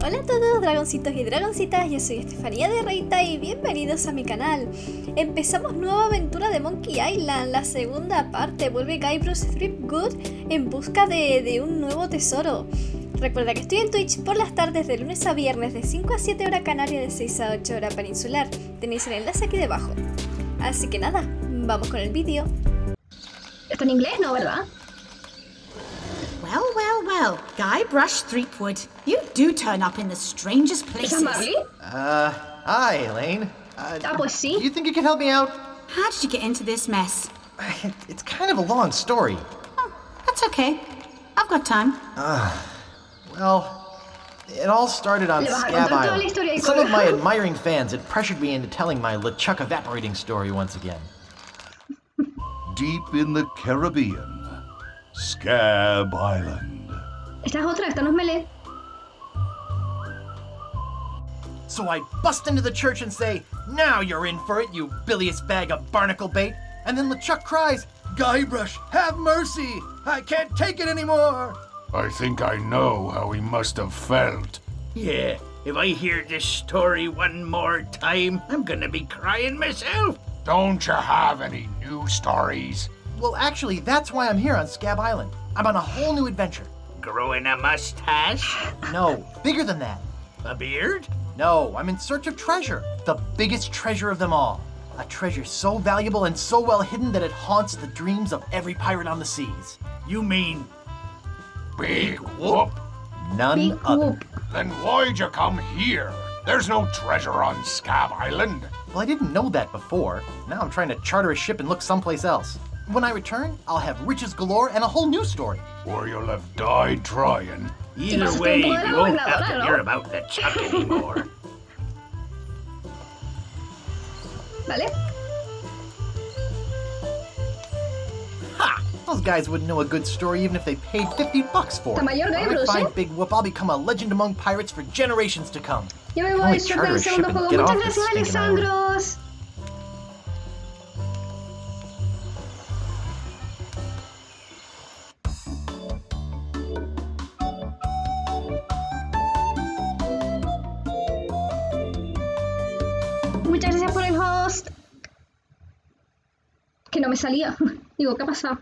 Hola a todos dragoncitos y dragoncitas, yo soy Estefanía de Reita y bienvenidos a mi canal. Empezamos nueva aventura de Monkey Island, la segunda parte, Vuelve Guybrush Threepwood en busca de un nuevo tesoro. Recuerda que estoy en Twitch por las tardes de lunes a viernes de 5 a 7 hora canaria, de 6 a 8 hora peninsular. Tenéis el enlace aquí debajo. Así que nada, vamos con el vídeo. ¿Está en inglés? No, ¿verdad? Well, Guybrush Threepwood, you do turn up in the strangest places. ¿Es Marley? Hi, Elaine. Pues sí. Do you think you can help me out? How did you get into this mess? It's kind of a long story. Oh, that's okay. I've got time. Well, it all started on Le vas a Scab contar toda la Island. historia de Some of my Colorado. admiring fans had pressured me into telling my LeChuck evaporating story once again. Deep in the Caribbean, Scab Island. Esta es otra, esta no es melee. So I bust into the church and say, "Now you're in for it, you bilious bag of barnacle bait." And then LeChuck cries, "Guybrush, have mercy! I can't take it anymore!" I think I know how he must have felt. Yeah, if I hear this story one more time, I'm gonna be crying myself. Don't you have any new stories? Well, actually, that's why I'm here on Scab Island. I'm on a whole new adventure. Growing a mustache? No, bigger than that. A beard? No, I'm in search of treasure. The biggest treasure of them all. A treasure so valuable and so well hidden that it haunts the dreams of every pirate on the seas. You mean Big whoop. None Big other. whoop. Then why'd you come here? There's no treasure on Scab Island. Well, I didn't know that before. Now I'm trying to charter a ship and look someplace else. When I return, I'll have riches galore and a whole new story. Or you'll have died trying. either pasó way, tiempo de you la won't gobernadora, have to ¿no? hear about the Chuck anymore. ¿Vale? Ha! Those guys wouldn't know a good story even if they paid $50 for Está it. mayor, When I Guybrush, find ¿eh? Big Whoop, I'll become a legend among pirates for generations to come. Yo me Only voy, suerte en charter el a ship segundo and juego. get Muchas off this gracias, stinking island. Alexandros. Muchas gracias por el host. Que no me salía. Digo, ¿qué ha pasado?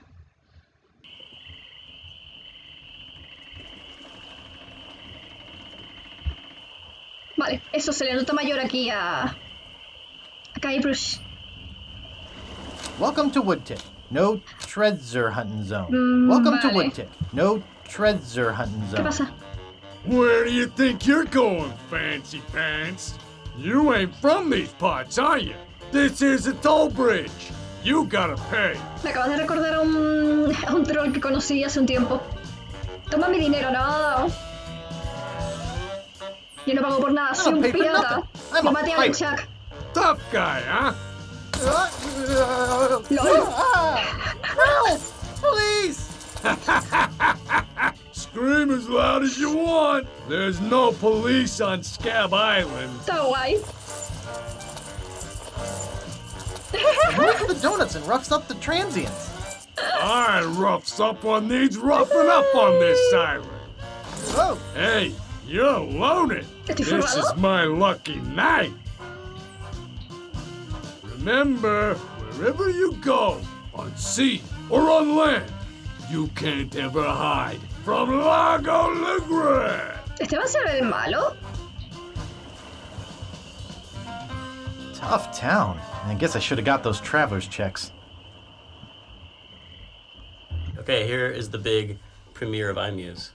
Vale, eso se le nota mayor aquí a Guybrush. Welcome to Woodtip. No treasure hunting zone. Welcome to vale. Woodtip. No treasure hunting ¿Qué zone. pasa? Where do you think you're going, fancy pants? You ain't from these parts, are you? This is a toll bridge. You gotta pay. Me acabas de recordar a un troll que conocí hace un tiempo. Toma mi dinero, no. Yo no pago por nada, soy un pay for pirata. nothing. I'm Yo a maté a pirate. LeChuck. Tough guy, huh? LOL. Help! Please! Scream as loud as you want. There's no police on Scab Island. Está guay. Moves the donuts and roughs up the transients. I rough someone needs roughing up on this island. Whoa! Hey, you're loaded. ¿Estoy This forrado? is my lucky night. Remember, wherever you go, on sea or on land, you can't ever hide from Lago Ligre. ¿Este va a ser el malo? Tough town. I guess I should have got those traveler's checks. Okay, here is the big premiere of iMuse.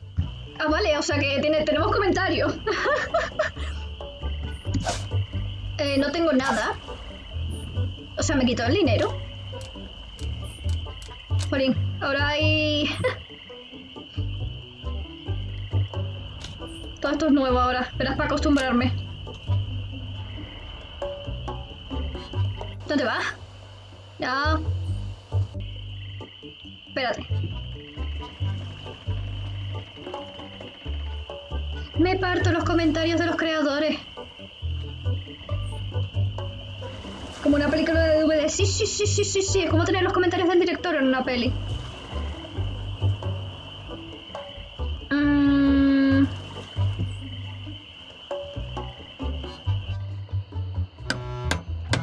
Ah, vale, o sea que tenemos comentarios. No tengo nada. O sea, me quitó el dinero. Jolín, ahora hay... Todo esto es nuevo ahora. Esperas para acostumbrarme. ¿Dónde vas? No. Espérate. Me parto los comentarios de los creadores. Como una película de DVD. Sí. Es como tener los comentarios del director en una peli.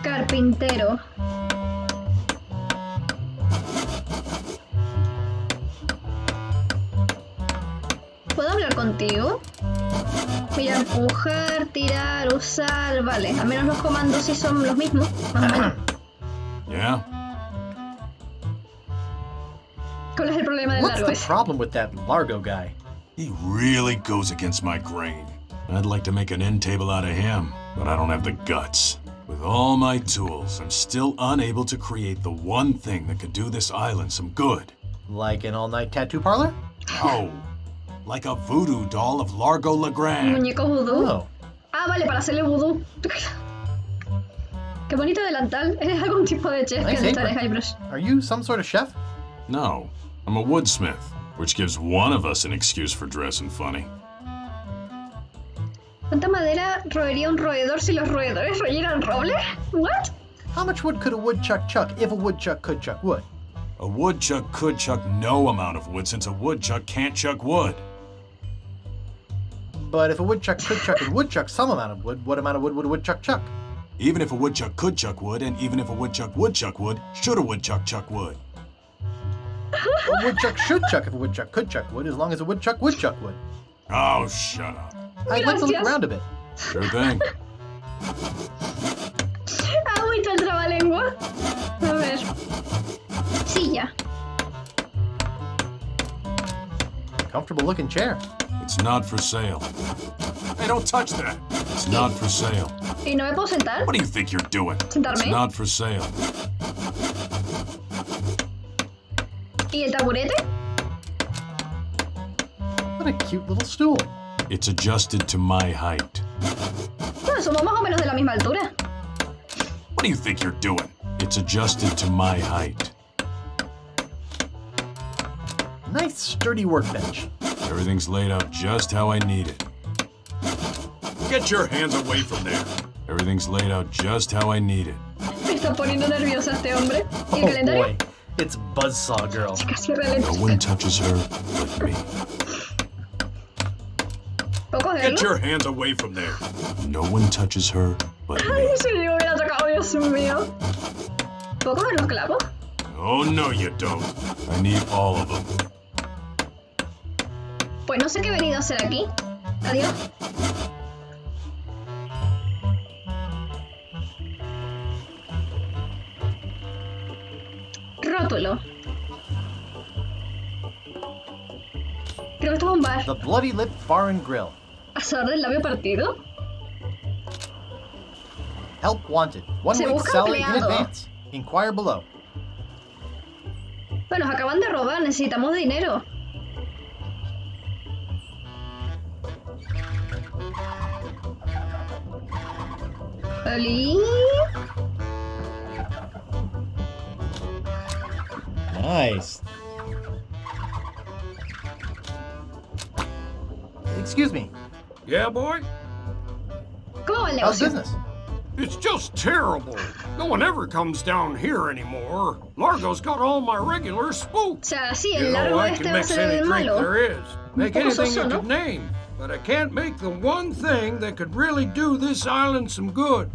Carpintero. ¿Puedo hablar contigo? Mira, empujar, tirar, usar... Vale, al menos los comandos sí son los mismos. Más o menos. Yeah? ¿Cuál es el problema del What's largo the ese? problem with that Largo guy? He really goes against my grain. I'd like to make an end table out of him, but I don't have the guts. With all my tools, I'm still unable to create the one thing that could do this island some good. Like an all-night tattoo parlor? No. Like a voodoo doll of Largo ¿Un Legrand. muñeco vudú? Oh. Ah, vale, para hacerle vudú. Qué bonito delantal. ¿Eres algún tipo de chef? Nice Que estaré apron. Guybrush. Are you some sort of chef? No, I'm a woodsmith, which gives one of us an excuse for dressing funny. ¿Cuánta madera roería un roedor si los roedores royeran roble? What? How much wood could a woodchuck chuck if a woodchuck could chuck wood? A woodchuck could chuck no amount of wood since a woodchuck can't chuck wood. But if a woodchuck could chuck and would chuck some amount of wood, what amount of wood would a woodchuck chuck? Even if a woodchuck could chuck wood, and even if a woodchuck would chuck wood, should a woodchuck chuck wood? A woodchuck should chuck if a woodchuck could chuck wood, as long as a woodchuck would chuck wood. Oh, shut up. I'd like to look Gracias. around a bit. Sure thing. Agüita el trabalengua. A ver. Silla. Comfortable looking chair. It's not for sale. Hey, don't touch that. It's not for sale. ¿Y no me puedo sentar? What do you think you're doing? ¿Sentarme? It's not for sale. ¿Y el taburete? What a cute little stool. It's adjusted to my height. Bueno, somos más o menos de la misma altura. What do you think you're doing? It's adjusted to my height. Nice sturdy workbench. Everything's laid out just how I need it. Get your hands away from there. Everything's laid out just how I need it. Me está poniendo nerviosa este hombre. ¿Y el Oh calendario? boy, it's Buzzsaw Girl. Casi No realista. one touches her but me. ¿Puedo Get cogerlo? your hands away from there. No one touches her but Ay, me. si yo hubiera tocado, Dios mío. ¿Puedo coger los clavos? Oh, no, you don't. I need all of them. Pues no sé qué he venido a hacer aquí. Adiós. Rótulo. Creo que esto es un bar. The Bloody Lip Bar and Grill. ¿Asador del labio partido? Help wanted. 1 Se week busca salary in empleado. advance. Inquire below. Bueno, nos acaban de robar, necesitamos dinero. ¿Ali? Nice. Excuse me. Yeah, boy? ¿Cómo va el How's negocio? business? It's just terrible. No one ever comes down here anymore. Largo's got all my regulars O spooked. sea, sí, You el know, largo I este can va a mix ser any el drink malo. there is. Make poco anything soso, you ¿no? could name. But I can't make the one thing that could really do this island some good.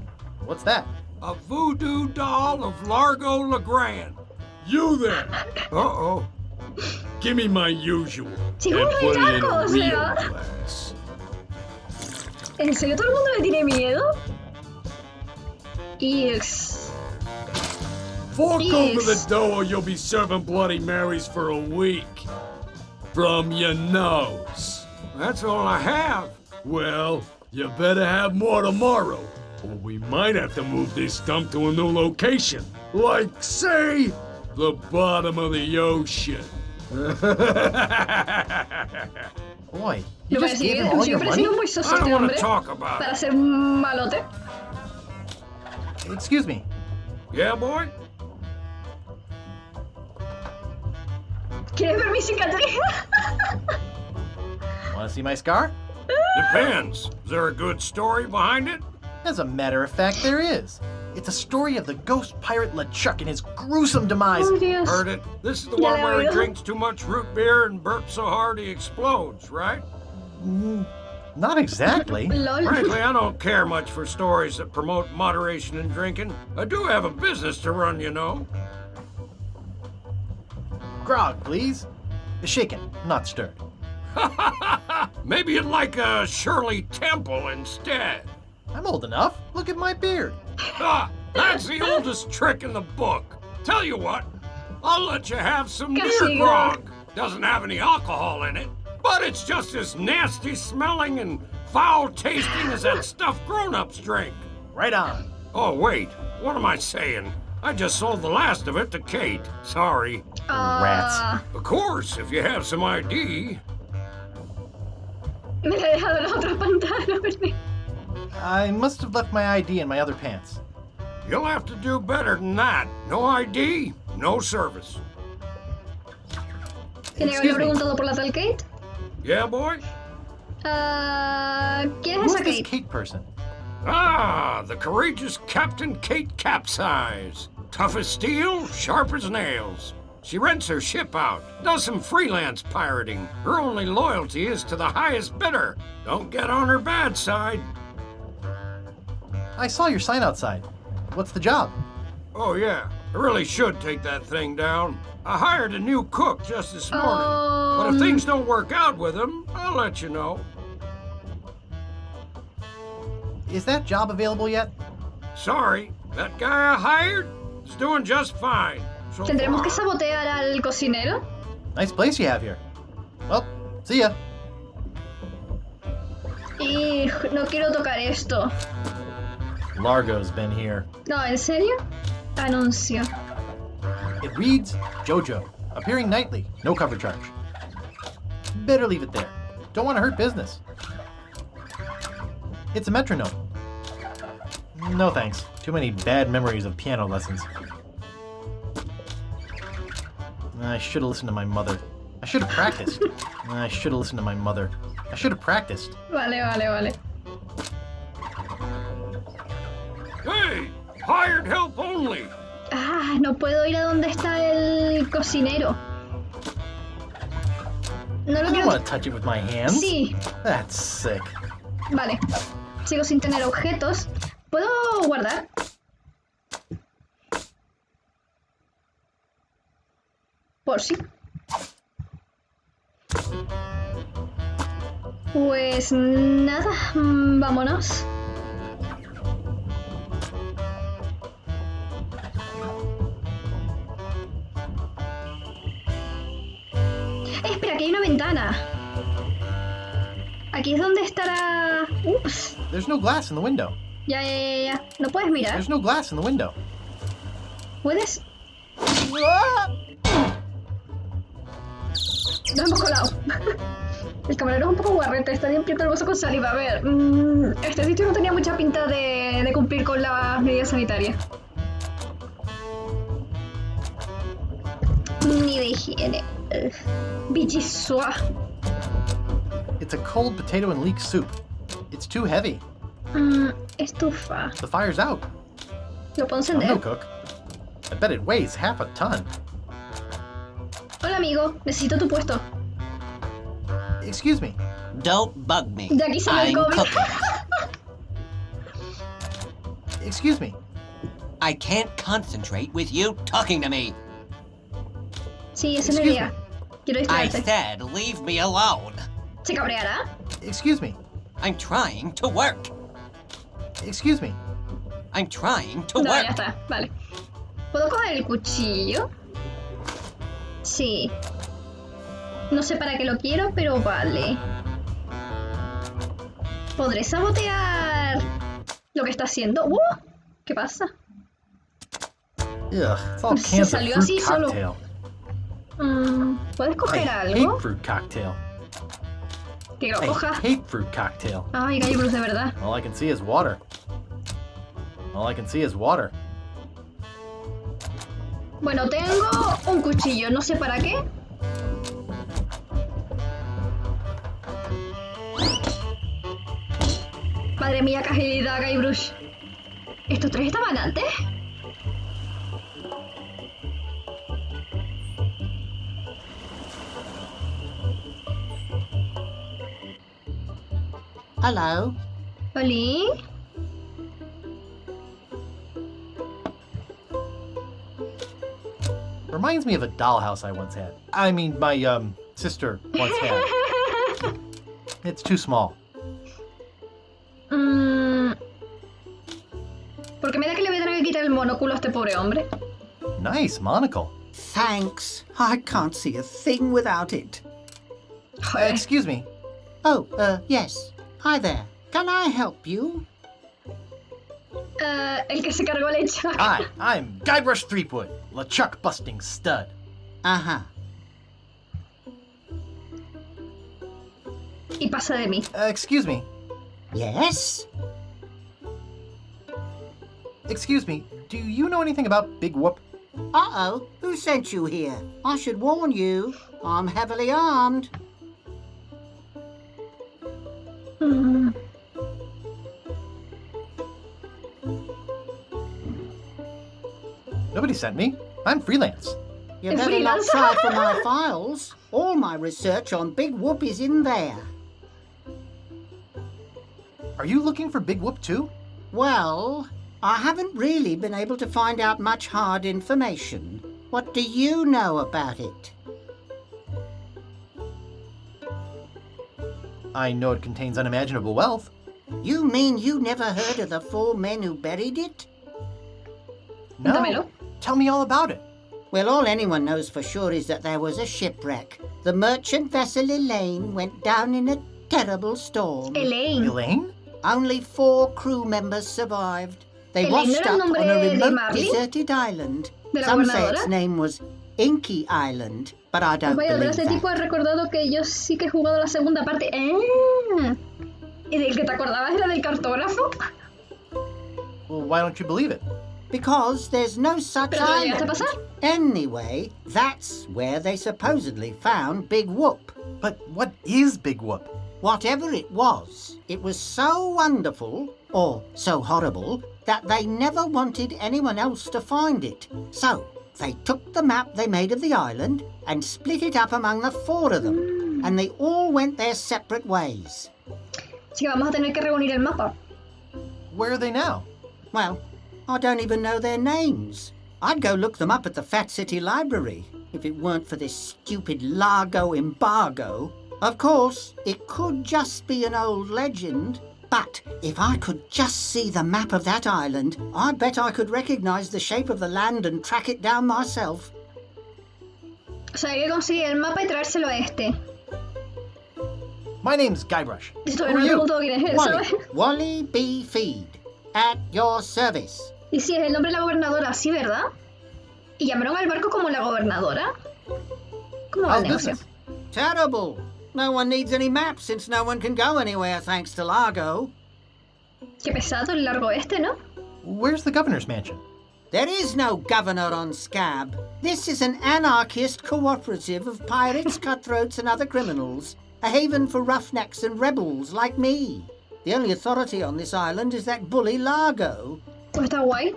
What's that? A voodoo doll of Largo Legrand. You there! Uh-oh. Give me my usual. Sí, and un put it in bellaco, a o real sea. glass. ¿En serio todo el mundo le tiene miedo? Ix. Fork Yes. over the dough or you'll be serving Bloody Marys for a week. From your nose. That's all I have. Well, you better have more tomorrow, or we might have to move this dump to a new location. Like, say, the bottom of the ocean. Boy, you Me just parece gave bien, him all your siempre ha money? sido muy soso I este don't want hombre to talk about para it. ser un malote. Excuse me. Yeah, boy? ¿Quieres ver mi cicatriz? Want to see my scar? Depends. Is there a good story behind it? As a matter of fact, there is. It's a story of the ghost pirate LeChuck and his gruesome demise. Oh, Dios. Heard it. This is the Ya one la he where he oído. drinks too much root beer and burps so hard he explodes, right? Not exactly. LOL. Frankly, I don't care much for stories that promote moderation in drinking. I do have a business to run, you know. Grog, please. Shaken, not stirred. Maybe you'd like a Shirley Temple instead. I'm old enough. Look at my beard. Ha! That's the oldest trick in the book. Tell you what, I'll let you have some Casi near grog. Doesn't have any alcohol in it, but it's just as nasty smelling and foul tasting as that stuff grown-ups drink. Right on. Oh, wait, what am I saying? I just sold the last of it to Kate. Sorry. Ah, Of course, if you have some ID. me la he dejado en la otra pantalla. ¿verdad? I must have left my ID in my other pants. You'll have to do better than that. No ID, no service. ¿Tiene que Excuse haber me. preguntado por la tal Kate? Yeah, boy? ¿Quién es Who's esa this Kate? Kate person? Ah, the courageous Captain Kate Capsize. Tough as steel, sharp as nails. She rents her ship out, does some freelance pirating. Her only loyalty is to the highest bidder. Don't get on her bad side. I saw your sign outside. What's the job? Oh, yeah, I really should take that thing down. I hired a new cook just this morning. But if things don't work out with him, I'll let you know. Is that job available yet? Sorry, that guy I hired is doing just fine. So ¿Tendremos que far. sabotear al cocinero? Nice place you have here. Well, see ya. Y no quiero tocar esto. Largo's been here. No, ¿en serio? Anuncio. It reads JoJo, appearing nightly, no cover charge. Better leave it there. Don't want to hurt business. It's a metronome. No thanks. Too many bad memories of piano lessons. I should have listened to my mother. I should have practiced. I should have listened to my mother. I should have practiced. Vale. Hey, hired help only. Ah, no puedo ir a donde está el cocinero. No I lo don't quiero. want to touch it with my hands. Sí, That's sick. vale. Sigo sin tener objetos. ¿Puedo guardar? Por sí. Pues nada, vámonos. Espera, que hay una ventana. Aquí es donde estará... Ups. There's no glass in the window. Ya. No puedes mirar. There's no glass in the window. ¿Puedes? Nos hemos colado. El camarero es un poco guarrete, está limpiando el vaso con saliva. A ver, este sitio no tenía mucha pinta de cumplir con las medidas sanitarias. Ni de higiene. Bichisuá. It's a cold potato and leek soup. It's too heavy. Estufa. The fire's out. Lo puedo I'm no encender. cook. I bet it weighs half a ton. Hola amigo, necesito tu puesto. Excuse me. Don't bug me. De aquí sale el I'm COVID. cooking. Excuse me. I can't concentrate with you talking to me. Sí, esa es la Excuse idea. Quiero I distraerte. said leave me alone. ¿Se cabreará? Excuse me. I'm trying to work. Excuse me. I'm trying to No, ya work. está, vale. ¿Puedo coger el cuchillo? Sí. No sé para qué lo quiero, pero vale. ¿Podré sabotear lo que está haciendo? ¿Qué pasa? Ugh, it's all Se cans of salió fruit así solo. cocktail. ¿Puedes I coger hate algo? fruit cocktail. Que lo I coja. hate fruit cocktail. Ay, Guybrush, de verdad. All I can see is water. All I can see is water. Bueno, tengo un cuchillo, no sé para qué. Madre mía, qué agilidad, Guybrush. ¿Estos tres estaban antes? Hello. ¿Oli? Reminds me of a dollhouse I once had. I mean, my, sister once had. It's too small. ¿Por qué me da que le voy a tener que quitar el monóculo a este pobre hombre? Nice monocle. Thanks. I can't see a thing without it. Excuse me. Oh, yes. Hi there. Can I help you? El que se cargó LeChuck. Hi, I'm Guybrush Threepwood, LeChuck busting stud. Uh-huh. Y pasa de mí. Excuse me. Yes? Excuse me, do you know anything about Big Whoop? Uh-oh. Who sent you here? I should warn you. I'm heavily armed. Nobody sent me. I'm freelance. You better not try for my files. All my research on Big Whoop is in there. Are you looking for Big Whoop too? Well, I haven't really been able to find out much hard information. What do you know about it? I know it contains unimaginable wealth. You mean you never heard of the 4 men who buried it? No. Cuéntamelo. Tell me all about it. Well, all anyone knows for sure is that there was a shipwreck. The merchant vessel Elaine went down in a terrible storm. Elaine. Elaine? Only 4 crew members survived. They Elaine washed no era el up nombre on a de remote, Marley? deserted island. ¿De la Some say gobernadora? its name was Inky Island, but I don't Vaya, pero believe ese tipo ha that. recordado que yo sí que he jugado la segunda parte. ¿Y del que te acordabas era del cartógrafo? Well, why don't you believe it? Because there's no such ¿Pero te lo llegaste a island. pasar? Anyway, that's where they supposedly found Big Whoop. But what is Big Whoop? Whatever it was so wonderful, or so horrible, that they never wanted anyone else to find it. So, they took the map they made of the island and split it up among the 4 of them, and they all went their separate ways. Así que vamos a tener que reunir el mapa. Where are they now? Well, I don't even know their names. I'd go look them up at the Fat City Library, if it weren't for this stupid Largo embargo. Of course, it could just be an old legend, but if I could just see the map of that island, I bet I could recognize the shape of the land and track it down myself. O sea, hay que conseguir el mapa y traérselo a este. My name's Guybrush. Yo Who todavía are no he you? preguntado quién es él, ¿sabes? Wally B. Feed, at your service. Y sí, es el nombre de la gobernadora, sí, ¿verdad? ¿Y llamaron al barco como la gobernadora? ¿Cómo va How's el negocio? business? Terrible. No one needs any maps since no one can go anywhere thanks to Largo. Qué pesado el largo este, ¿no? Where's the governor's mansion? There is no governor on Scab. This is an anarchist cooperative of pirates, cutthroats and other criminals. A haven for roughnecks and rebels like me. The only authority on this island is that bully Largo. Pues está guay.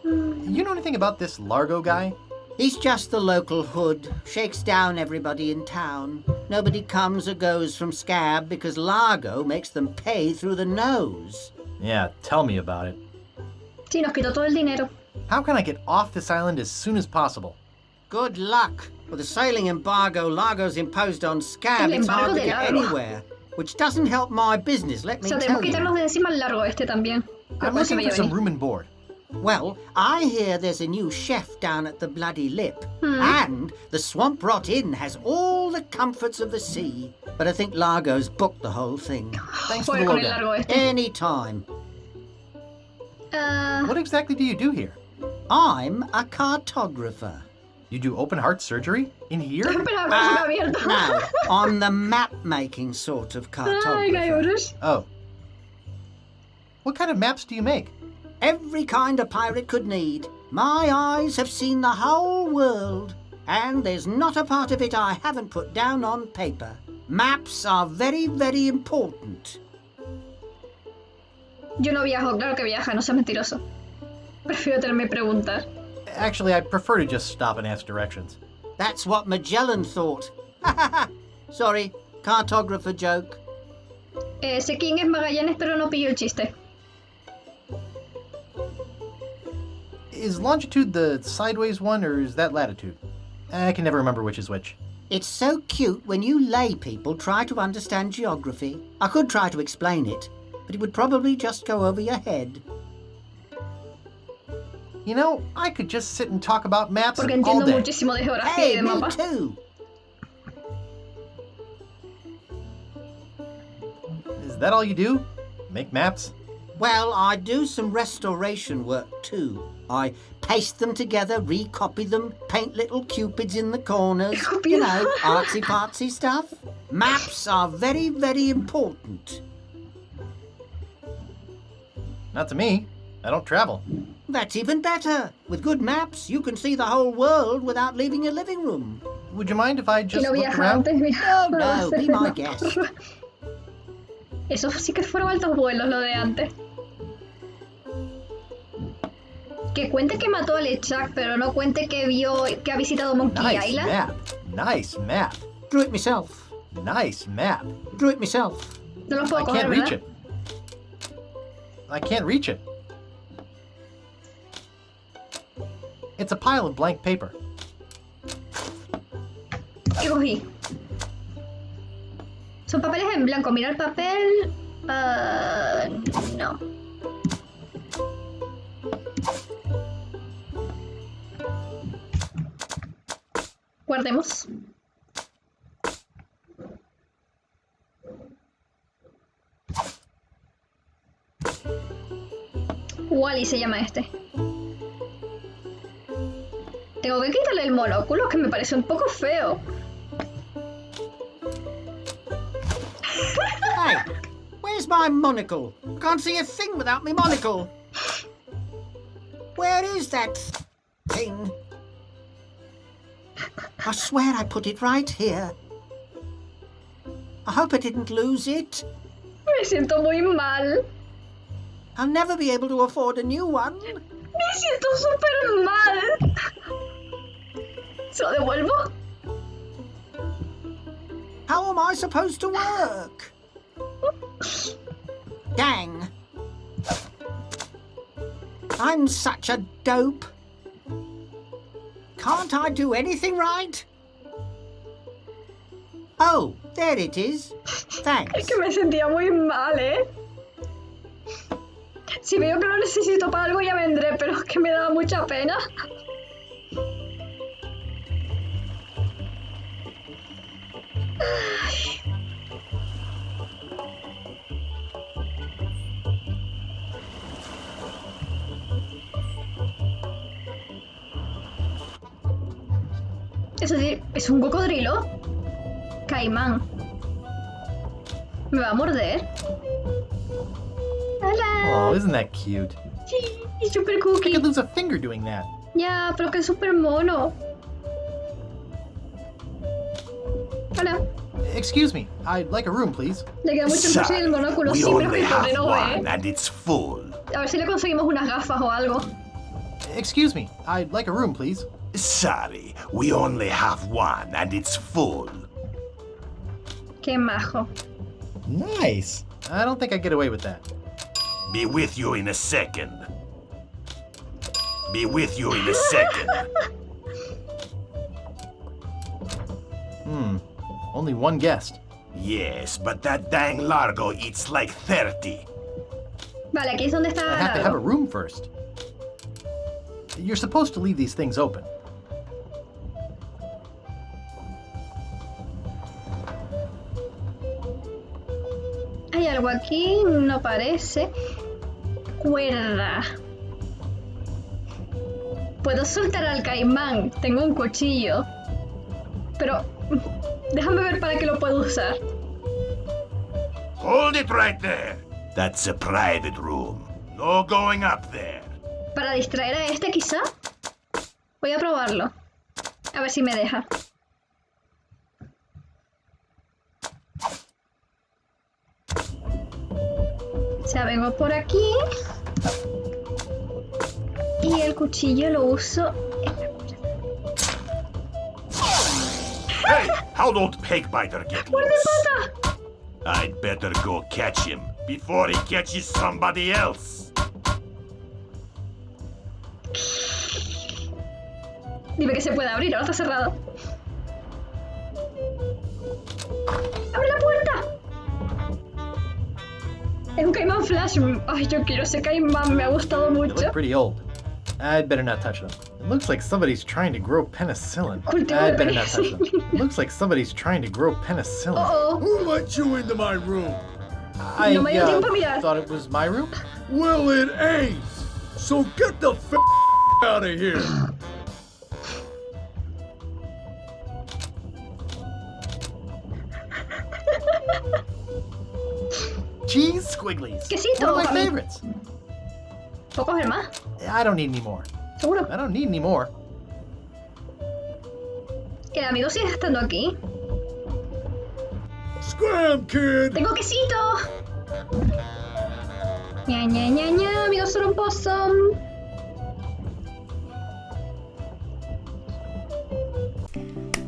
You know anything about this Largo guy? He's just the local hood, shakes down everybody in town. Nobody comes or goes from Scab because Largo makes them pay through the nose. Yeah, tell me about it. Sí, nos quitó todo el dinero. How can I get off this island as soon as possible? Good luck. With the sailing embargo Largo's imposed on Scab, El it's hard embargo to de get Largo. anywhere. Which doesn't help my business, let O me sea, tenemos tell que you. quitarnos de encima el largo este también. No I'm puede ser looking for medio some venir. room and board. Well, I hear there's a new chef down at the Bloody Lip. Hmm. And the Swamp Rot Inn has all the comforts of the sea. But I think Largo's booked the whole thing. Thanks for the Joder con el lowdown. largo este. Anytime. What exactly do you do here? I'm a cartographer. You do open heart surgery? In here? Pero con la boca abierta. No, I'm the map-making sort of Ay, cartographer. Guybrush. Oh. What kind of maps do you make? Every kind a pirate could need. My eyes have seen the whole world. And there's not a part of it I haven't put down on paper. Maps are very, very important. Yo no viajo, claro que viaja, no seas mentiroso. Prefiero tenerme preguntar. Actually, I prefer to just stop and ask directions. That's what Magellan thought. Sorry, cartographer joke. Sé quién es Magallanes, pero no pillo el chiste. Is longitude the sideways one, or is that latitude? I can never remember which is which. It's so cute when you lay people try to understand geography. I could try to explain it, but it would probably just go over your head. You know, I could just sit and talk about maps Porque all entiendo day. muchísimo de geografía y Hey, de me mapas. too. Is that all you do? Make maps? Well, I do some restoration work too. I paste them together, recopy them, paint little cupids in the corners. You know, artsy-fartsy stuff. Maps are very, very important. Not to me. I don't travel. That's even better. With good maps, you can see the whole world without leaving your living room. Would you mind if I Y just no looked viaja around? antes. No, be my guest. Eso sí que fueron altos vuelos, lo de antes. Que cuente que mató a LeChuck, pero no cuente que ha visitado Monkey Nice Island. map. Nice map. Drew it myself. Nice map. Drew it myself. No lo I puedo coger, can't reach ¿verdad? it. I can't reach it. It's a pile of blank paper. ¿Qué cogí? Son papeles en blanco. Mira el papel. No. Guardemos. Wally se llama este. Tengo que quitarle el monóculo, que me parece un poco feo. Hey, where's my monocle? Can't see a thing without my monocle. Where is that thing? I swear I put it right here. I hope I didn't lose it. Me siento muy mal. I'll never be able to afford a new one. Me siento súper mal. ¿Se lo devuelvo? How am I supposed to work? Dang. I'm such a dope. Can't I do anything right? Oh, there it is. Es Thanks. que me sentía muy mal, ¿eh? Si veo que lo necesito para algo ya vendré, pero es que me da mucha pena. Eso sí, ¿es un cocodrilo? Caimán. ¿Me va a morder? ¡Hola! Oh, isn't that cute? Sí, es super I cookie. could lose a finger doing that. Ya, pero que es súper mono. Hola. Excuse me, I'd like a room, please. Le queda mucho el el monóculo. Sí, pero que el pobre no ve. and it's full. A ver si le conseguimos unas gafas o algo. Excuse me, I'd like a room, please. Sorry, we only have one and it's full. Qué majo. Nice. I don't think I'd get away with that. Be with you in a second. Be with you in a second. Only one guest. Yes, but that dang Largo eats like 30. Vale, aquí es donde está I have to have a Largo. room first. You're supposed to leave these things open. Hay algo aquí, no parece. Cuerda. Puedo soltar al caimán. Tengo un cuchillo. Pero déjame ver para qué lo puedo usar. Hold it right there. That's a private room. No going up there. Para distraer a este, quizá. Voy a probarlo. A ver si me deja. O sea, vengo por aquí. Y el cuchillo lo uso. Hey, How'd old Pig-Biter get loose? I'd better go catch him before he catches somebody else. Dime que se puede abrir, ahora está cerrado. ¡Abre la puerta! Es un caimán flash. Ay, yo quiero ese caimán, me ha gustado They mucho. look pretty old. I'd better not touch them. It looks like somebody's trying to grow penicillin. Cultivo I'd de better not touch them. It looks like somebody's trying to grow penicillin. Oh, Who let you into my room? I No me dio tiempo a mirar. thought it was my room. Well, it ain't. So get the f out of here. Cheese squigglies. Quesito, One of my para mí. favorites. ¿Puedo coger más? I don't need any more. ¿Seguro? I don't need any more. El amigo sigue estando aquí. Scram, kid. ¡Tengo quesito! Ña, ña, ña, ña, amigo soromposo.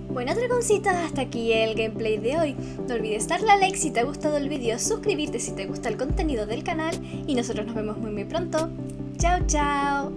Bueno, dragoncitas, hasta aquí el gameplay de hoy. No olvides darle a like si te ha gustado el vídeo, suscribirte si te gusta el contenido del canal y nosotros nos vemos muy pronto. ¡Chao, chao!